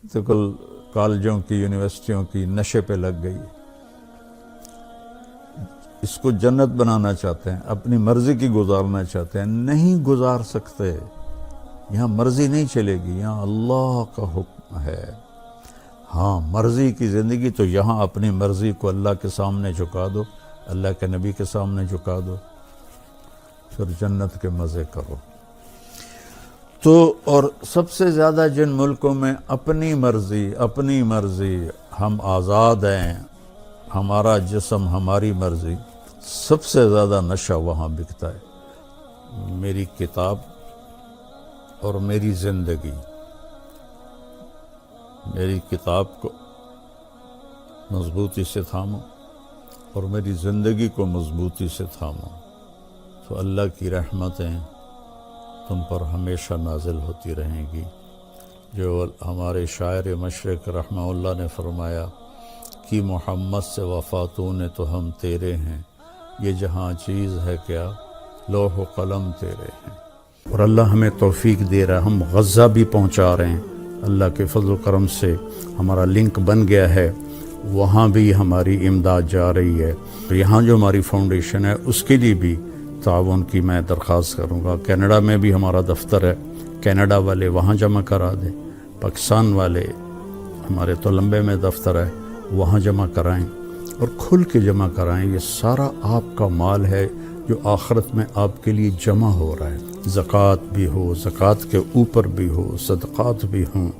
تو کل کالجوں کی یونیورسٹیوں کی نشے پہ لگ گئی، اس کو جنت بنانا چاہتے ہیں، اپنی مرضی کی گزارنا چاہتے ہیں، نہیں گزار سکتے۔ یہاں مرضی نہیں چلے گی، یہاں اللہ کا حکم ہے۔ ہاں مرضی کی زندگی تو یہاں اپنی مرضی کو اللہ کے سامنے جھکا دو، اللہ کے نبی کے سامنے جھکا دو، پھر جنت کے مزے کرو۔ تو اور سب سے زیادہ جن ملکوں میں اپنی مرضی ہم آزاد ہیں، ہمارا جسم ہماری مرضی، سب سے زیادہ نشہ وہاں بکتا ہے۔ میری کتاب اور میری زندگی، میری کتاب کو مضبوطی سے تھامو اور میری زندگی کو مضبوطی سے تھامو، تو اللہ کی رحمتیں تم پر ہمیشہ نازل ہوتی رہیں گی۔ جو ہمارے شاعر مشرق رحمہ اللہ نے فرمایا کہ محمد سے وفاتوں نے تو ہم تیرے ہیں، یہ جہاں چیز ہے کیا لوح و قلم تیرے ہیں۔ اور اللہ ہمیں توفیق دے رہا ہے، ہم غزہ بھی پہنچا رہے ہیں، اللہ کے فضل و کرم سے ہمارا لنک بن گیا ہے، وہاں بھی ہماری امداد جا رہی ہے۔ یہاں جو ہماری فاؤنڈیشن ہے اس کے لیے بھی تعاون کی میں درخواست کروں گا۔ کینیڈا میں بھی ہمارا دفتر ہے، کینیڈا والے وہاں جمع کرا دیں، پاکستان والے ہمارے تولمبے میں دفتر ہے وہاں جمع کرائیں، اور کھل کے جمع کرائیں۔ یہ سارا آپ کا مال ہے جو آخرت میں آپ کے لیے جمع ہو رہا ہے۔ زکوٰۃ بھی ہو، زکوٰۃ کے اوپر بھی ہو، صدقات بھی ہوں،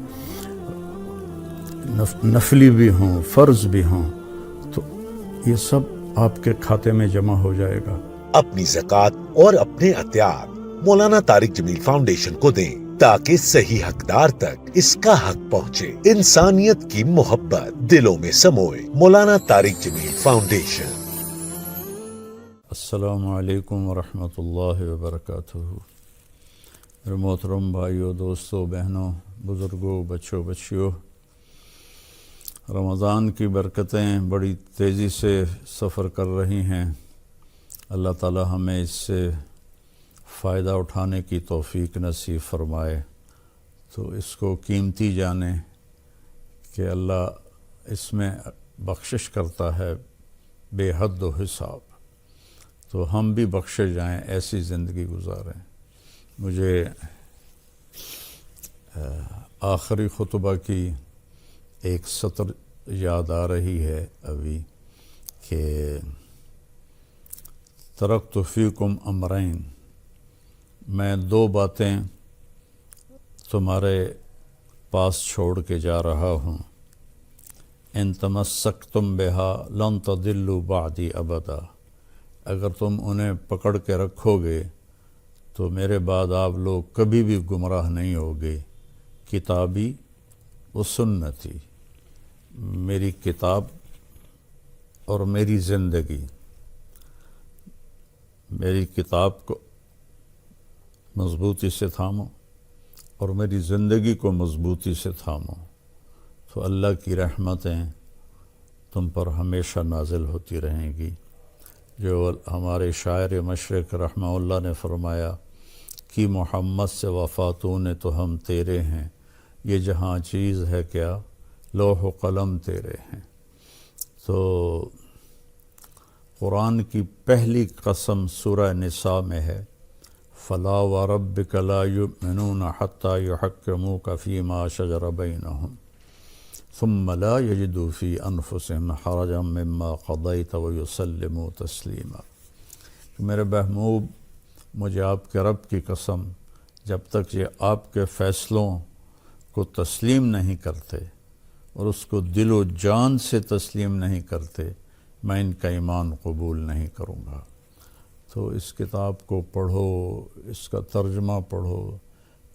نفلی بھی ہوں، فرض بھی ہوں، تو یہ سب آپ کے کھاتے میں جمع ہو جائے گا۔ اپنی زکوٰۃ اور اپنے عطیات مولانا طارق جمیل فاؤنڈیشن کو دیں تاکہ صحیح حقدار تک اس کا حق پہنچے۔ انسانیت کی محبت دلوں میں سموئے۔ مولانا طارق جمیل فاؤنڈیشن۔ السلام علیکم ورحمۃ اللہ وبرکاتہ۔ میرے محترم بھائیوں، دوستوں، بہنوں، بزرگوں، بچوں، بچیوں، رمضان کی برکتیں بڑی تیزی سے سفر کر رہی ہیں۔ اللہ تعالی ہمیں اس سے فائدہ اٹھانے کی توفیق نصیب فرمائے، تو اس کو قیمتی جانیں کہ اللہ اس میں بخشش کرتا ہے بے حد و حساب، تو ہم بھی بخشے جائیں، ایسی زندگی گزاریں۔ مجھے آخری خطبہ کی ایک سطر یاد آ رہی ہے ابھی کہ ترکت فیکم امرین، میں دو باتیں تمہارے پاس چھوڑ کے جا رہا ہوں، ان تمسکتم بہا لن تضلوا بعدی ابدا، اگر تم انہیں پکڑ کے رکھو گے تو میرے بعد آپ لوگ کبھی بھی گمراہ نہیں ہوگے۔ کتابی و سنتی، میری کتاب اور میری زندگی، میری کتاب کو مضبوطی سے تھامو اور میری زندگی کو مضبوطی سے تھامو، تو اللہ کی رحمتیں تم پر ہمیشہ نازل ہوتی رہیں گی۔ جو ہمارے شاعر مشرق رحمہ اللہ نے فرمایا کہ محمد سے وفاتوں نے تو ہم تیرے ہیں، یہ جہاں چیز ہے کیا لوح و قلم تیرے ہیں۔ تو قرآن کی پہلی قسم سورہ نساء میں ہے، فلا وربک لا یؤمنون حتی یحکموک فیما شجر بینہم ثم لا یجدوا فی انفسہم حرجا مما قضیت ویسلموا تسلیما۔ میرے محبوب، مجھے آپ کے رب کی قسم، جب تک یہ آپ کے فیصلوں کو تسلیم نہیں کرتے اور اس کو دل و جان سے تسلیم نہیں کرتے، میں ان کا ایمان قبول نہیں کروں گا۔ تو اس کتاب کو پڑھو، اس کا ترجمہ پڑھو،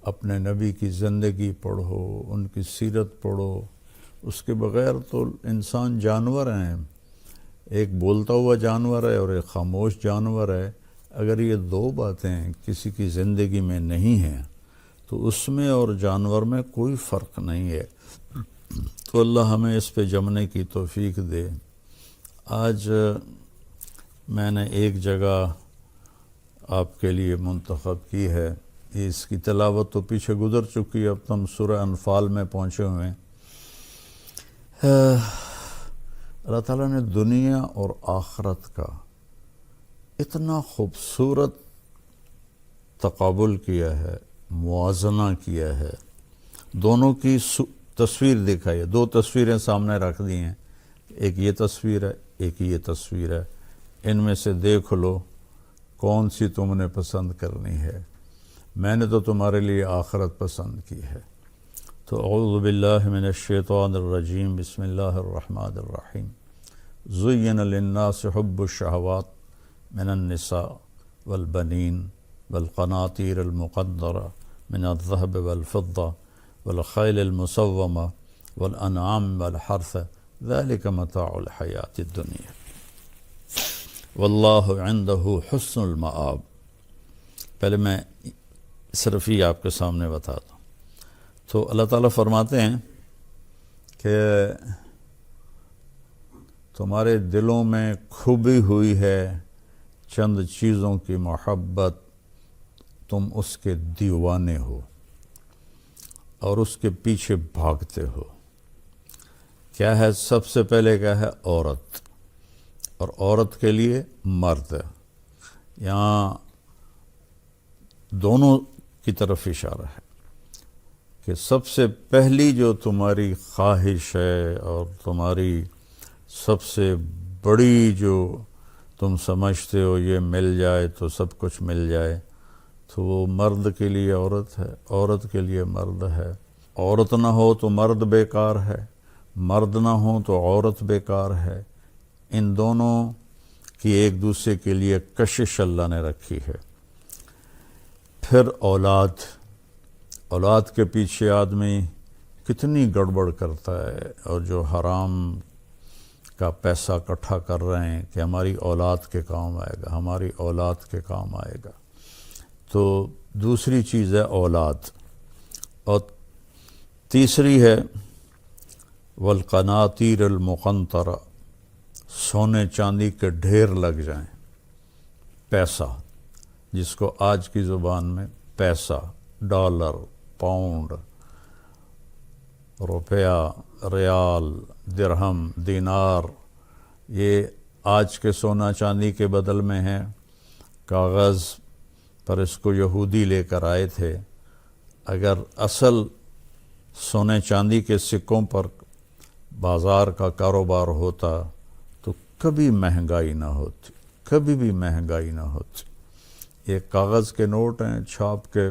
اپنے نبی کی زندگی پڑھو، ان کی سیرت پڑھو۔ اس کے بغیر تو انسان جانور ہیں، ایک بولتا ہوا جانور ہے اور ایک خاموش جانور ہے۔ اگر یہ دو باتیں کسی کی زندگی میں نہیں ہیں تو اس میں اور جانور میں کوئی فرق نہیں ہے۔ تو اللہ ہمیں اس پہ جمنے کی توفیق دے۔ آج میں نے ایک جگہ آپ کے لیے منتخب کی ہے، اس کی تلاوت تو پیچھے گزر چکی ہے، اب تم سورہ انفال میں پہنچے ہوئے ہیں۔ اللہ تعالیٰ نے دنیا اور آخرت کا اتنا خوبصورت تقابل کیا ہے، موازنہ کیا ہے، دونوں کی تصویر دکھائی ہے. دو تصویریں سامنے رکھ دی ہیں، ایک یہ تصویر ہے، ایک یہ تصویر ہے. ان میں سے دیکھ لو کون سی تم نے پسند کرنی ہے. میں نے تو تمہارے لیے آخرت پسند کی ہے. تو اعوذ باللہ من الشیطان الرجیم، بسم اللہ الرحمن الرحیم. زین للناس حب الشہوات من النساء والبنین والقناطیر المقنطرہ من الذہب والفضہ والخیل المسومہ والانعام والحرث ذلک متاع الحیاۃ الدنیا واللہ عندہ حسن المآب. پہلے میں صرف ہی آپ کے سامنے بتاتا ہوں. تو اللہ تعالیٰ فرماتے ہیں کہ تمہارے دلوں میں کھبی ہوئی ہے چند چیزوں کی محبت، تم اس کے دیوانے ہو اور اس کے پیچھے بھاگتے ہو. کیا ہے؟ سب سے پہلے کیا ہے؟ عورت، اور عورت کے لیے مرد. یہاں دونوں کی طرف اشارہ ہے کہ سب سے پہلی جو تمہاری خواہش ہے اور تمہاری سب سے بڑی جو تم سمجھتے ہو یہ مل جائے تو سب کچھ مل جائے، تو وہ مرد کے لیے عورت ہے، عورت کے لیے مرد ہے. عورت نہ ہو تو مرد بیکار ہے، مرد نہ ہو تو عورت بیکار ہے. ان دونوں کی ایک دوسرے کے لیے کشش اللہ نے رکھی ہے. پھر اولاد کے پیچھے آدمی کتنی گڑبڑ کرتا ہے، اور جو حرام کا پیسہ اکٹھا کر رہے ہیں کہ ہماری اولاد کے کام آئے گا، ہماری اولاد کے کام آئے گا. تو دوسری چیز ہے اولاد. اور تیسری ہے والقناطیر المقنطرہ، سونے چاندی کے ڈھیر لگ جائیں. پیسہ، جس کو آج کی زبان میں پیسہ، ڈالر، پاؤنڈ، روپیہ، ریال، درہم، دینار، یہ آج کے سونا چاندی کے بدل میں ہیں. کاغذ پر اس کو یہودی لے کر آئے تھے. اگر اصل سونے چاندی کے سکوں پر بازار کا کاروبار ہوتا تو کبھی مہنگائی نہ ہوتی، کبھی بھی مہنگائی نہ ہوتی. یہ کاغذ کے نوٹ ہیں، چھاپ کے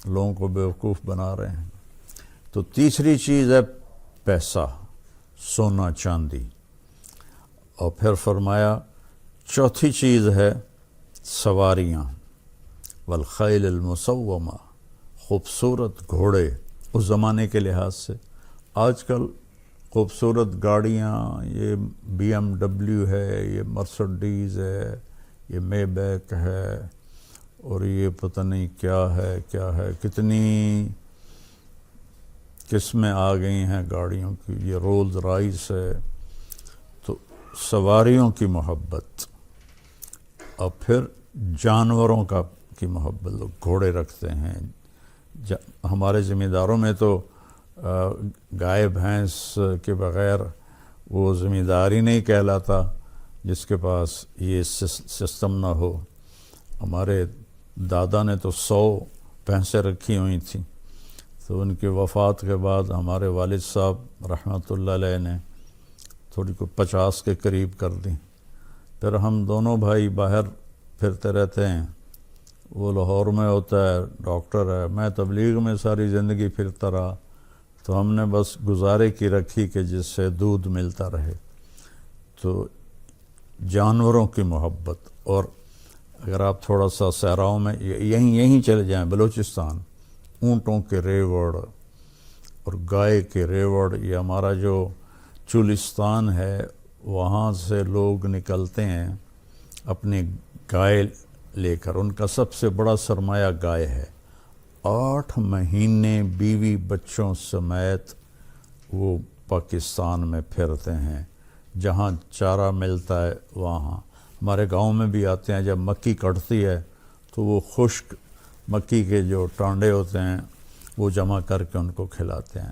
لوگوں کو بیوقوف بنا رہے ہیں. تو تیسری چیز ہے پیسہ، سونا چاندی. اور پھر فرمایا چوتھی چیز ہے سواریاں، والخیل المسومہ، خوبصورت گھوڑے. اس زمانے کے لحاظ سے آج کل خوبصورت گاڑیاں، یہ BMW ہے، یہ مرسڈیز ہے، یہ مے بیک ہے، اور یہ پتہ نہیں کیا ہے، کتنی قسمیں آ گئی ہیں گاڑیوں کی، یہ رولز رائس ہے. تو سواریوں کی محبت. اور پھر جانوروں کی محبت. لوگ گھوڑے رکھتے ہیں. ہمارے ذمہ داروں میں تو گائے بھینس کے بغیر وہ ذمہ دار ہی نہیں کہلاتا جس کے پاس یہ سسٹم نہ ہو. ہمارے دادا نے تو 100 بھینسیں رکھی ہوئی تھیں. تو ان کی وفات کے بعد ہمارے والد صاحب رحمۃ اللہ علیہ نے تھوڑی کو 50 کے قریب کر دی. پھر ہم دونوں بھائی باہر پھرتے رہتے ہیں. وہ لاہور میں ہوتا ہے، ڈاکٹر ہے، میں تبلیغ میں ساری زندگی پھرتا رہا. تو ہم نے بس گزارے کی رکھی کہ جس سے دودھ ملتا رہے. تو جانوروں کی محبت. اور اگر آپ تھوڑا سا صحراؤں میں یہیں چلے جائیں، بلوچستان، اونٹوں کے ریوڑ اور گائے کے ریوڑ. یہ ہمارا جو چولستان ہے وہاں سے لوگ نکلتے ہیں اپنی گائے لے کر. ان کا سب سے بڑا سرمایہ گائے ہے. 8 مہینے بیوی بچوں سمیت وہ پاکستان میں پھرتے ہیں. جہاں چارہ ملتا ہے وہاں. ہمارے گاؤں میں بھی آتے ہیں. جب مکی کٹتی ہے تو وہ خشک مکی کے جو ٹانڈے ہوتے ہیں وہ جمع کر کے ان کو کھلاتے ہیں.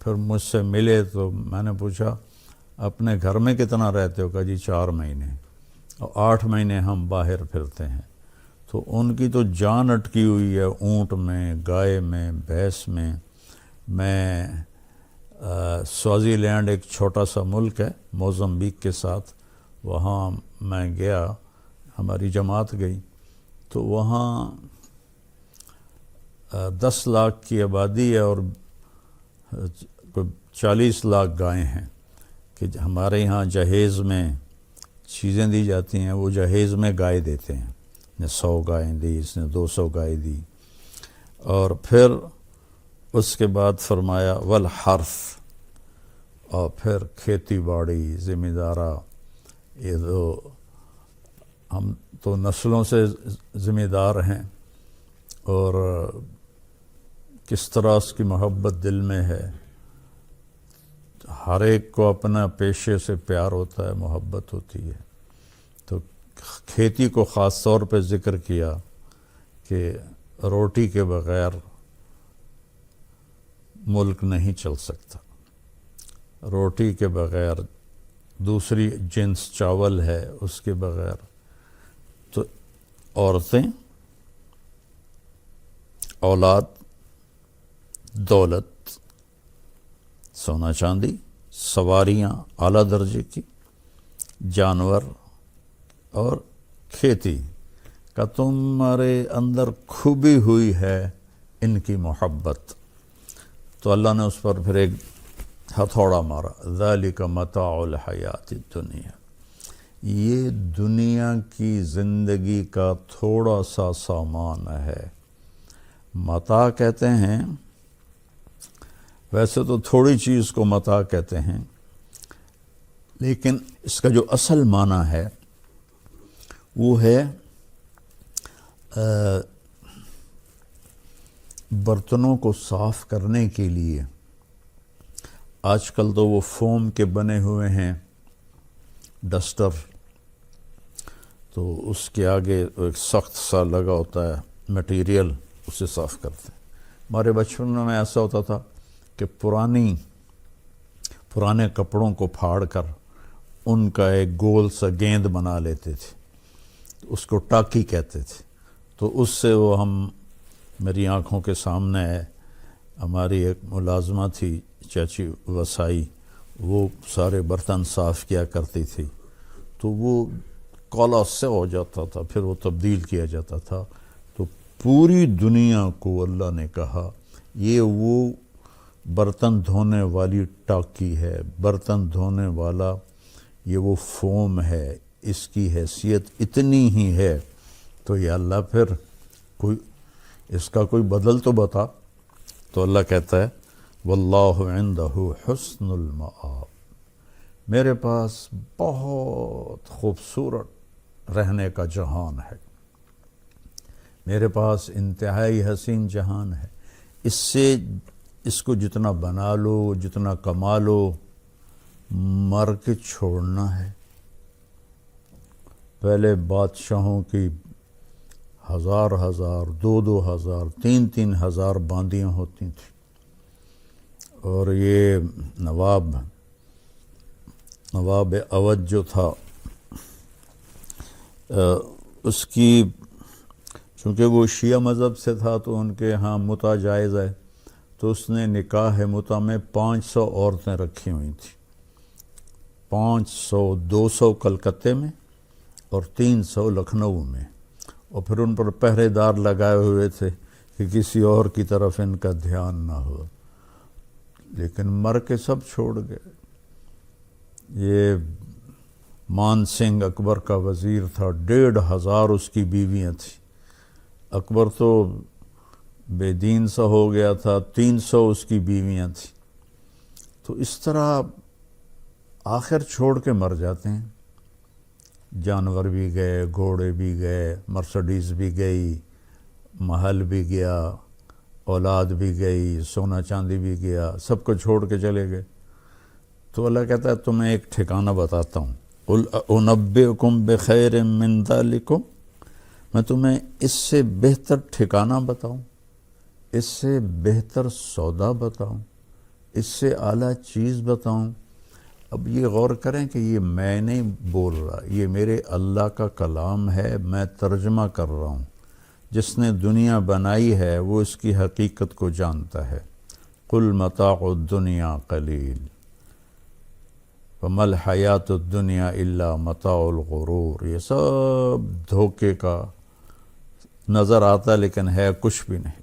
پھر مجھ سے ملے تو میں نے پوچھا اپنے گھر میں کتنا رہتے ہو؟ کہا جی 4 مہینے، اور 8 مہینے ہم باہر پھرتے ہیں۔ تو ان کی تو جان اٹکی ہوئی ہے اونٹ میں، گائے میں، بھینس میں۔ میں سوازی لینڈ ایک چھوٹا سا ملک ہے موزمبیق کے ساتھ، وہاں میں گیا، ہماری جماعت گئی، تو وہاں 10 لاکھ کی آبادی ہے اور 40 لاکھ گائیں ہیں، کہ ہمارے یہاں جہیز میں چیزیں دی جاتی ہیں، وہ جہیز میں گائے دیتے ہیں، نے 100 گائیں دی، اس نے 200 گائے دی۔ اور پھر اس کے بعد فرمایا والحرث، اور پھر کھیتی باڑی، ذمہ دارہ، یہ ہم تو نسلوں سے ذمہ دار ہیں، اور کس طرح اس کی محبت دل میں ہے۔ ہر ایک کو اپنا پیشے سے پیار ہوتا ہے، محبت ہوتی ہے۔ تو کھیتی کو خاص طور پہ ذکر کیا کہ روٹی کے بغیر ملک نہیں چل سکتا، روٹی کے بغیر، دوسری جنس چاول ہے اس کے بغیر۔ تو عورتیں، اولاد، دولت، سونا چاندی، سواریاں اعلیٰ درجے کی، جانور اور کھیتی کا تمہارے اندر کھوبی ہوئی ہے ان کی محبت۔ تو اللہ نے اس پر پھر ایک ہتھوڑا مارا، ذالک متاع الحیات الدنیا، یہ دنیا کی زندگی کا تھوڑا سا سامان ہے۔ متاع کہتے ہیں، ویسے تو تھوڑی چیز کو متاع کہتے ہیں، لیکن اس کا جو اصل معنی ہے وہ ہے برتنوں کو صاف کرنے کے لیے۔ آج کل تو وہ فوم کے بنے ہوئے ہیں ڈسٹر، تو اس کے آگے ایک سخت سا لگا ہوتا ہے مٹیریل، اسے صاف کرتے ہیں۔ ہمارے بچپن میں ایسا ہوتا تھا کہ پرانے کپڑوں کو پھاڑ کر ان کا ایک گول سا گیند بنا لیتے تھے، اس کو ٹاکی کہتے تھے۔ تو اس سے وہ میری آنکھوں کے سامنے ہے، ہماری ایک ملازمہ تھی چاچی وسائی، وہ سارے برتن صاف کیا کرتی تھی، تو وہ کالا سے ہو جاتا تھا، پھر وہ تبدیل کیا جاتا تھا۔ تو پوری دنیا کو اللہ نے کہا یہ وہ برتن دھونے والی ٹاکی ہے، برتن دھونے والا یہ وہ فوم ہے، اس کی حیثیت اتنی ہی ہے۔ تو یا اللہ پھر اس کا کوئی بدل تو بتا۔ تو اللہ کہتا ہے واللہ عندہ حسن المآب، میرے پاس بہت خوبصورت رہنے کا جہان ہے، میرے پاس انتہائی حسین جہان ہے۔ اس کو جتنا بنا لو، جتنا کما لو، مر کے چھوڑنا ہے۔ پہلے بادشاہوں کی 1000 2,000 3,000 باندیاں ہوتی تھیں، اور یہ نواب اودھ جو تھا، اس کی چونکہ وہ شیعہ مذہب سے تھا تو ان کے ہاں متع جائز ہے، تو اس نے نکاح متع میں 500 عورتیں رکھی ہوئی تھیں، 500، 200 کلکتے میں اور 300 لکھنؤ میں، اور پھر ان پر پہرے دار لگائے ہوئے تھے کہ کسی اور کی طرف ان کا دھیان نہ ہو، لیکن مر کے سب چھوڑ گئے۔ یہ مان سنگھ اکبر کا وزیر تھا، 1,500 اس کی بیویاں تھیں۔ اکبر تو بے دین سا ہو گیا تھا، 300 اس کی بیویاں تھیں۔ تو اس طرح آخر چھوڑ کے مر جاتے ہیں، جانور بھی گئے، گھوڑے بھی گئے، مرسڈیز بھی گئی، محل بھی گیا، اولاد بھی گئی، سونا چاندی بھی گیا، سب کو چھوڑ کے چلے گئے۔ تو اللہ کہتا ہے تمہیں ایک ٹھکانہ بتاتا ہوں، قُلْ أُنَبِّئُكُمْ بِخَيْرٍ مِّن ذَلِكُمْ، میں تمہیں اس سے بہتر ٹھکانہ بتاؤں، اس سے بہتر سودا بتاؤں، اس سے اعلیٰ چیز بتاؤں؟ اب یہ غور کریں کہ یہ میں نہیں بول رہا، یہ میرے اللہ کا کلام ہے، میں ترجمہ کر رہا ہوں۔ جس نے دنیا بنائی ہے وہ اس کی حقیقت کو جانتا ہے۔ قل متاع الدنیا قلیل وما الحیات الدنیا الا متاع الغرور۔ یہ سب دھوکے کا نظر آتا لیکن ہے کچھ بھی نہیں۔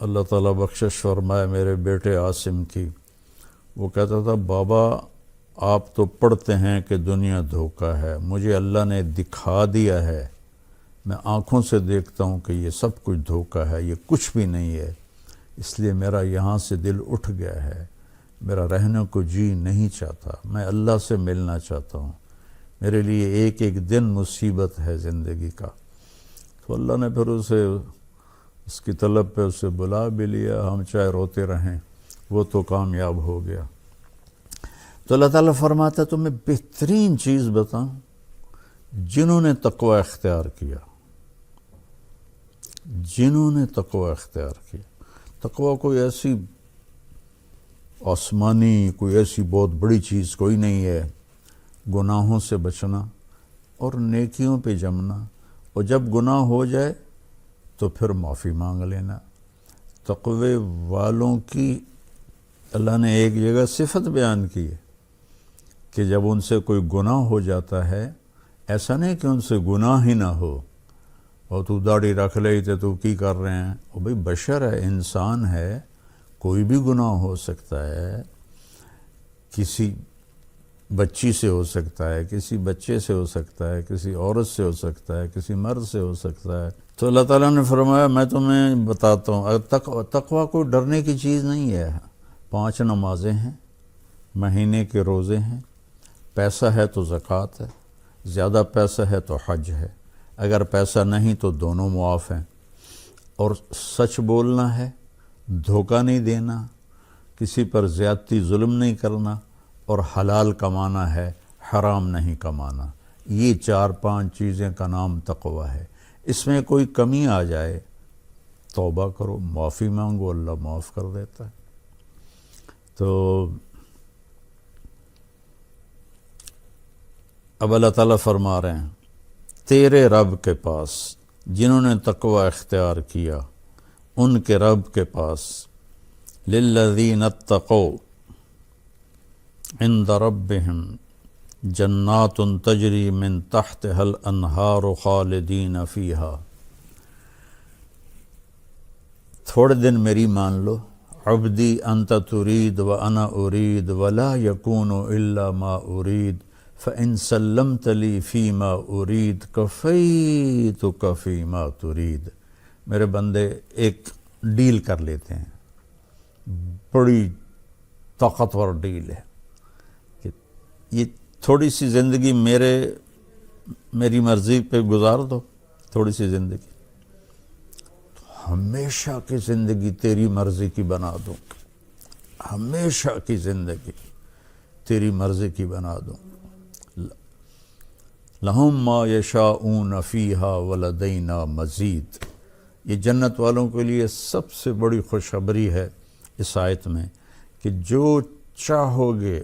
اللہ تعالیٰ بخشش فرمائے میرے بیٹے عاصم کی، وہ کہتا تھا بابا آپ تو پڑھتے ہیں کہ دنیا دھوکہ ہے، مجھے اللہ نے دکھا دیا ہے، میں آنکھوں سے دیکھتا ہوں کہ یہ سب کچھ دھوکہ ہے، یہ کچھ بھی نہیں ہے، اس لیے میرا یہاں سے دل اٹھ گیا ہے، میرا رہنے کو جی نہیں چاہتا، میں اللہ سے ملنا چاہتا ہوں، میرے لیے ایک ایک دن مصیبت ہے زندگی کا۔ تو اللہ نے پھر اسے اس کی طلب پہ اسے بلا بھی لیا، ہم چاہے روتے رہیں، وہ تو کامیاب ہو گیا۔ تو اللہ تعالیٰ فرماتا ہے تمہیں بہترین چیز بتاؤں، جنہوں نے تقوی اختیار کیا، جنہوں نے تقوی اختیار کیا۔ تقوی کوئی ایسی آسمانی، کوئی ایسی بہت بڑی چیز کوئی نہیں ہے، گناہوں سے بچنا اور نیکیوں پہ جمنا، اور جب گناہ ہو جائے تو پھر معافی مانگ لینا۔ تقوی والوں کی اللہ نے ایک جگہ صفت بیان کی ہے کہ جب ان سے کوئی گناہ ہو جاتا ہے، ایسا نہیں کہ ان سے گناہ ہی نہ ہو، اور تو داڑھی رکھ لئی تو کی کر رہے ہیں، اور بھئی بشر ہے، انسان ہے، کوئی بھی گناہ ہو سکتا ہے، کسی بچی سے ہو سکتا ہے، کسی بچے سے ہو سکتا ہے، کسی عورت سے ہو سکتا ہے، کسی مرد سے ہو سکتا ہے۔ تو اللہ تعالیٰ نے فرمایا میں تمہیں بتاتا ہوں، تقوی کوئی ڈرنے کی چیز نہیں ہے۔ 5 نمازیں ہیں، مہینے کے روزے ہیں، پیسہ ہے تو زکوٰۃ ہے، زیادہ پیسہ ہے تو حج ہے، اگر پیسہ نہیں تو دونوں معاف ہیں، اور سچ بولنا ہے، دھوکہ نہیں دینا، کسی پر زیادتی ظلم نہیں کرنا، اور حلال کمانا ہے، حرام نہیں کمانا۔ یہ 4-5 چیزیں کا نام تقوی ہے۔ اس میں کوئی کمی آ جائے توبہ کرو، معافی مانگو، اللہ معاف کر دیتا ہے۔ تو اب اللہ تعالیٰ فرما رہے ہیں تیرے رب کے پاس، جنہوں نے تقوی اختیار کیا ان کے رب کے پاس، للذین اتقوا عند ربهم جنات تجری من تحتها الانہار خالدین فیہا۔ تھوڑے دن میری مان لو، عبدی انت ترید وانا ارید ولا یکون الا ما ارید فان سلمت لی فیما ارید کفیتک فیما ترید۔ میرے بندے ایک ڈیل کر لیتے ہیں، بڑی طاقتور ڈیل ہے کہ یہ تھوڑی سی زندگی میری مرضی پہ گزار دو، تھوڑی سی زندگی، ہمیشہ کی زندگی تیری مرضی کی بنا دوں، ہمیشہ کی زندگی تیری مرضی کی بنا دوں۔ لہم ما یشاءون فیہا ولدینا مزید۔ یہ جنت والوں کے لیے سب سے بڑی خوشخبری ہے اس آیت میں کہ جو چاہو گے،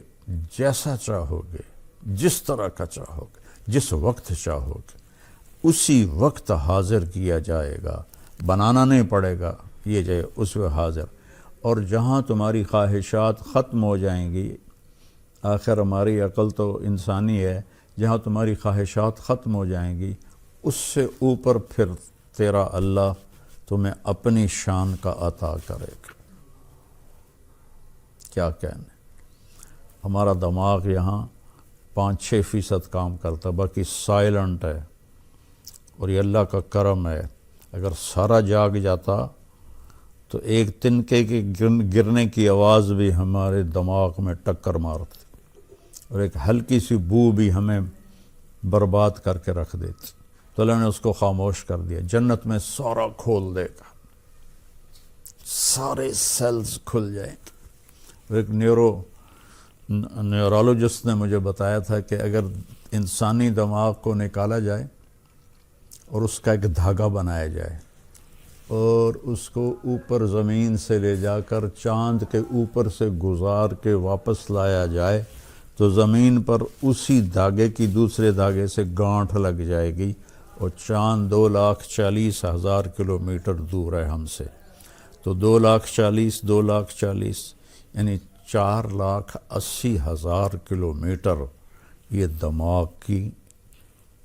جیسا چاہو گے، جس طرح کا چاہو گے، جس وقت چاہو گے، اسی وقت حاضر کیا جائے گا، بنانا نہیں پڑے گا، یہ جائے اس وقت حاضر۔ اور جہاں تمہاری خواہشات ختم ہو جائیں گی، آخر ہماری عقل تو انسانی ہے، جہاں تمہاری خواہشات ختم ہو جائیں گی اس سے اوپر پھر تیرا اللہ تمہیں اپنی شان کا عطا کرے گا۔ کیا کہنے، ہمارا دماغ یہاں 5-6% کام کرتا، باقی سائلنٹ ہے، اور یہ اللہ کا کرم ہے۔ اگر سارا جاگ جاتا تو ایک تنکے کے گرنے کی آواز بھی ہمارے دماغ میں ٹکر مارتی، اور ایک ہلکی سی بو بھی ہمیں برباد کر کے رکھ دیتی۔ تو اللہ نے اس کو خاموش کر دیا، جنت میں سارا کھول دے گا، سارے سیلز کھل جائیں گے۔ ایک نیورولوجسٹ نے مجھے بتایا تھا کہ اگر انسانی دماغ کو نکالا جائے اور اس کا ایک دھاگا بنایا جائے اور اس کو اوپر زمین سے لے جا کر چاند کے اوپر سے گزار کے واپس لایا جائے تو زمین پر اسی دھاگے کی دوسرے دھاگے سے گانٹھ لگ جائے گی، اور چاند 2,40,000 کلومیٹر دور ہے ہم سے، تو 2,40,000 یعنی 4,80,000 کلومیٹر یہ دماغ کی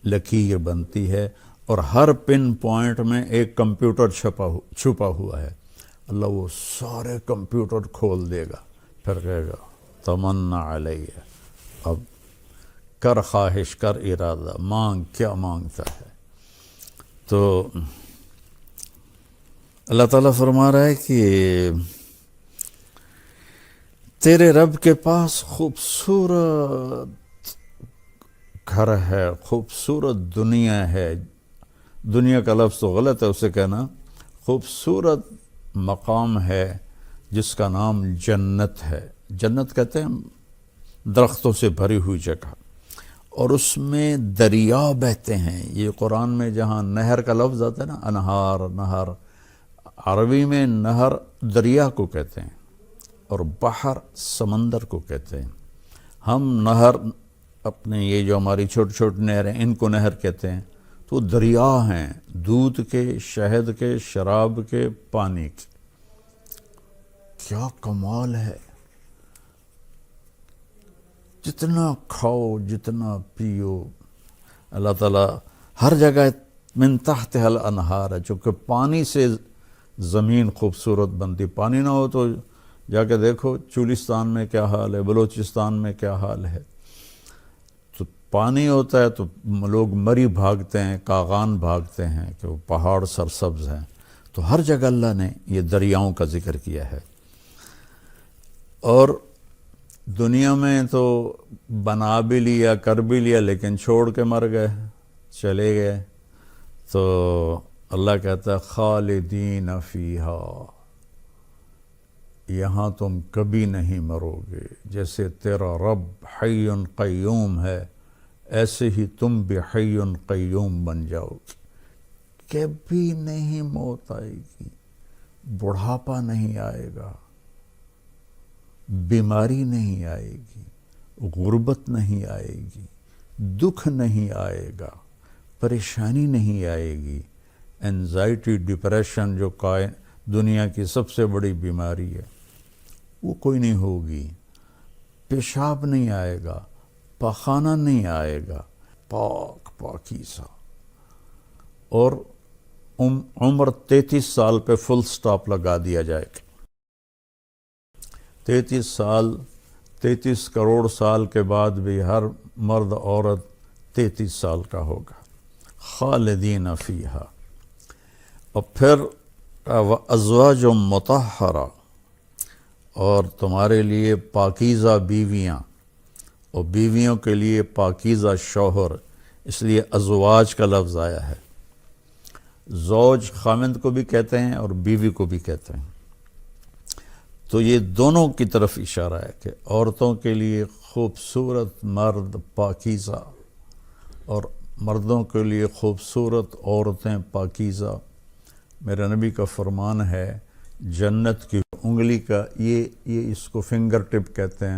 لکیر بنتی ہے، اور ہر پن پوائنٹ میں ایک کمپیوٹر چھپا ہوا ہے۔ اللہ وہ سارے کمپیوٹر کھول دے گا، پھر کہے گا تمنا علیہ، اب کر خواہش، کر ارادہ، مانگ، کیا مانگتا ہے۔ تو اللہ تعالیٰ فرما رہا ہے کہ تیرے رب کے پاس خوبصورت گھر ہے، خوبصورت دنیا ہے۔ دنیا کا لفظ تو غلط ہے، اسے کہنا خوبصورت مقام ہے جس کا نام جنت ہے۔ جنت کہتے ہیں درختوں سے بھری ہوئی جگہ، اور اس میں دریا بہتے ہیں۔ یہ قرآن میں جہاں نہر کا لفظ آتا ہے نا، انہار، نہر، عربی میں نہر دریا کو کہتے ہیں، اور بحر سمندر کو کہتے ہیں۔ ہم نہر اپنے یہ جو ہماری چھوٹی چھوٹی نہریں ان کو نہر کہتے ہیں، تو دریا ہیں دودھ کے، شہد کے، شراب کے، پانی کے۔ کیا کمال ہے! جتنا کھاؤ، جتنا پیو، اللہ تعالیٰ ہر جگہ من تحتها الانہار ہے، چونکہ پانی سے زمین خوبصورت بنتی۔ پانی نہ ہو تو جا کے دیکھو چولستان میں کیا حال ہے، بلوچستان میں کیا حال ہے۔ تو پانی ہوتا ہے تو لوگ مری بھاگتے ہیں، کاغان بھاگتے ہیں کہ وہ پہاڑ سرسبز ہیں۔ تو ہر جگہ اللہ نے یہ دریاؤں کا ذکر کیا ہے۔ اور دنیا میں تو بنا بھی لیا، کر بھی لیا، لیکن چھوڑ کے مر گئے، چلے گئے۔ تو اللہ کہتا ہے خالدین فیہا، یہاں تم کبھی نہیں مرو گے۔ جیسے تیرا رب حی قیوم ہے، ایسے ہی تم بھی حی قیوم بن جاؤ گے۔ کبھی نہیں موت آئے گی، بڑھاپا نہیں آئے گا، بیماری نہیں آئے گی، غربت نہیں آئے گی، دکھ نہیں آئے گا، پریشانی نہیں آئے گی۔ انزائٹی، ڈپریشن جو دنیا کی سب سے بڑی بیماری ہے، وہ کوئی نہیں ہوگی۔ پیشاب نہیں آئے گا، پاخانہ نہیں آئے گا، پاک پاکیزہ۔ اور عمر 33 سال پہ فل سٹاپ لگا دیا جائے گا۔ 33 سال، 33 کروڑ سال کے بعد بھی ہر مرد عورت 33 سال کا ہوگا۔ خالدین فیہا۔ اور پھر ازواج مطہرہ، اور تمہارے لیے پاکیزہ بیویاں، اور بیویوں کے لیے پاکیزہ شوہر، اس لیے ازواج کا لفظ آیا ہے۔ زوج خامند کو بھی کہتے ہیں اور بیوی کو بھی کہتے ہیں۔ تو یہ دونوں کی طرف اشارہ ہے کہ عورتوں کے لیے خوبصورت مرد پاکیزہ، اور مردوں کے لیے خوبصورت عورتیں پاکیزہ۔ میرے نبی کا فرمان ہے جنت کی انگلی کا، یہ اس کو فنگر ٹپ کہتے ہیں،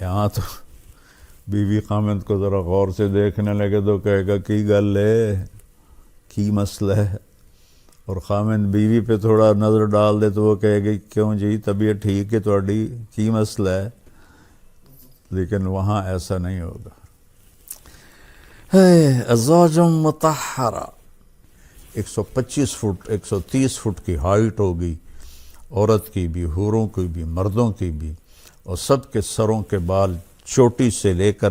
یہاں تو بیوی خامند کو ذرا غور سے دیکھنے لگے تو کہے گا کی گل ہے، کی مسئلہ ہے، اور خامند بیوی پہ تھوڑا نظر ڈال دے تو وہ کہے گی کیوں جی طبیعت ٹھیک ہے تھوڑی، کی مسئلہ ہے۔ لیکن وہاں ایسا نہیں ہوگا۔ ازواج مطہرہ، 125 فٹ 130 فٹ کی ہائٹ ہوگی، عورت کی بھی، حوروں کی بھی، مردوں کی بھی، اور سب کے سروں کے بال چوٹی سے لے کر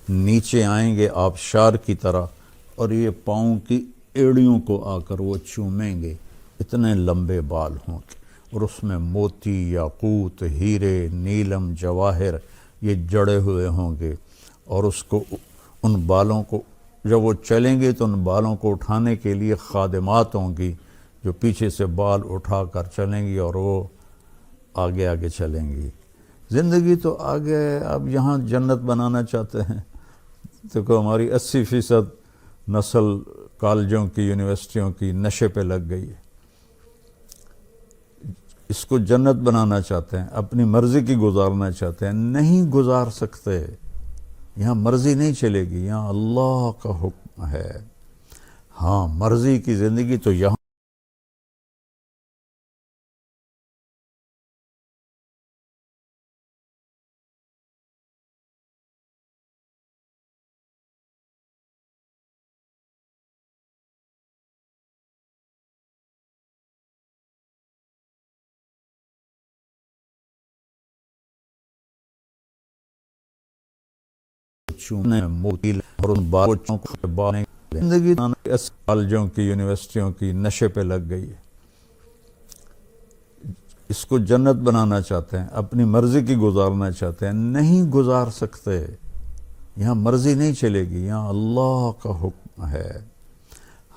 نیچے آئیں گے آبشار کی طرح، اور یہ پاؤں کی ایڑیوں کو آ کر وہ چومیں گے، اتنے لمبے بال ہوں گے، اور اس میں موتی، یاقوت، ہیرے، نیلم، جواہر یہ جڑے ہوئے ہوں گے، اور اس کو ان بالوں کو جب وہ چلیں گے تو ان بالوں کو اٹھانے کے لیے خادمات ہوں گی جو پیچھے سے بال اٹھا کر چلیں گی اور وہ آگے آگے چلیں گی۔ زندگی تو آگے اب یہاں جنت بنانا چاہتے ہیں، دیکھو ہماری 80% نسل کالجوں کی، یونیورسٹیوں کی نشے پہ لگ گئی ہے، اس کو جنت بنانا چاہتے ہیں، اپنی مرضی کی گزارنا چاہتے ہیں، نہیں گزار سکتے، یہاں مرضی نہیں چلے گی، یہاں اللہ کا حکم ہے۔ ہاں مرضی کی زندگی تو یہاں چونے موتی اور ان بچوں کو بانے، زندگی کالجوں کی، یونیورسٹیوں کی نشے پہ لگ گئی ہے، اس کو جنت بنانا چاہتے ہیں، اپنی مرضی کی گزارنا چاہتے ہیں، نہیں گزار سکتے، یہاں مرضی نہیں چلے گی، یہاں اللہ کا حکم ہے۔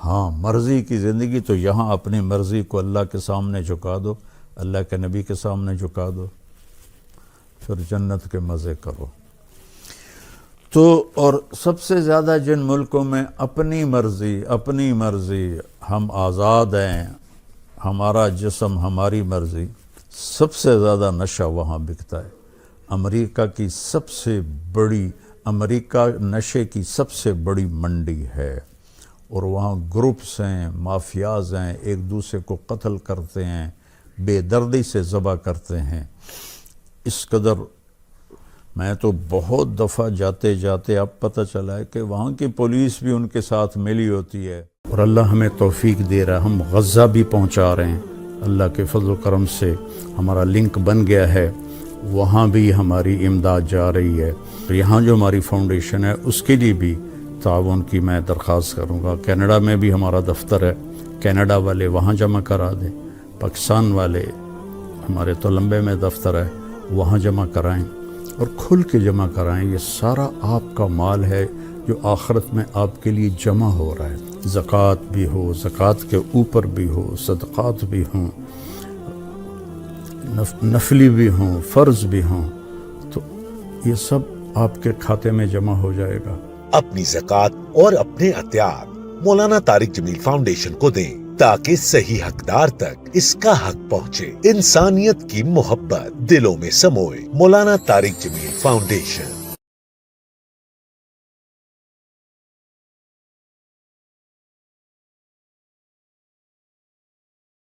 ہاں مرضی کی زندگی تو یہاں اپنی مرضی کو اللہ کے سامنے جھکا دو، اللہ کے نبی کے سامنے جھکا دو، پھر جنت کے مزے کرو۔ تو اور سب سے زیادہ جن ملکوں میں اپنی مرضی ہم آزاد ہیں، ہمارا جسم ہماری مرضی، سب سے زیادہ نشہ وہاں بکتا ہے۔ امریکہ نشے کی سب سے بڑی منڈی ہے، اور وہاں گروپس ہیں، مافیاز ہیں، ایک دوسرے کو قتل کرتے ہیں، بے دردی سے ذبح کرتے ہیں۔ اس قدر میں تو بہت دفعہ جاتے جاتے اب پتہ چلا ہے کہ وہاں کی پولیس بھی ان کے ساتھ ملی ہوتی ہے، اور اللہ ہمیں توفیق دے رہا ہے، ہم غزہ بھی پہنچا رہے ہیں، اللہ کے فضل و کرم سے ہمارا لنک بن گیا ہے، وہاں بھی ہماری امداد جا رہی ہے۔ یہاں جو ہماری فاؤنڈیشن ہے اس کے لیے بھی تعاون کی میں درخواست کروں گا۔ کینیڈا میں بھی ہمارا دفتر ہے، کینیڈا والے وہاں جمع کرا دیں، پاکستان والے ہمارے تولمبے میں دفتر ہے وہاں جمع کرائیں، اور کھل کے جمع کرائیں۔ یہ سارا آپ کا مال ہے جو آخرت میں آپ کے لیے جمع ہو رہا ہے، زکوٰۃ بھی ہو، زکوٰۃ کے اوپر بھی ہو، صدقات بھی ہوں، نفلی بھی ہوں، فرض بھی ہوں، تو یہ سب آپ کے کھاتے میں جمع ہو جائے گا۔ اپنی زکوٰۃ اور اپنے عطیات مولانا طارق جمیل فاؤنڈیشن کو دیں تاکہ صحیح حقدار تک اس کا حق پہنچے۔ انسانیت کی محبت دلوں میں سموئے۔ مولانا طارق جمیل فاؤنڈیشن۔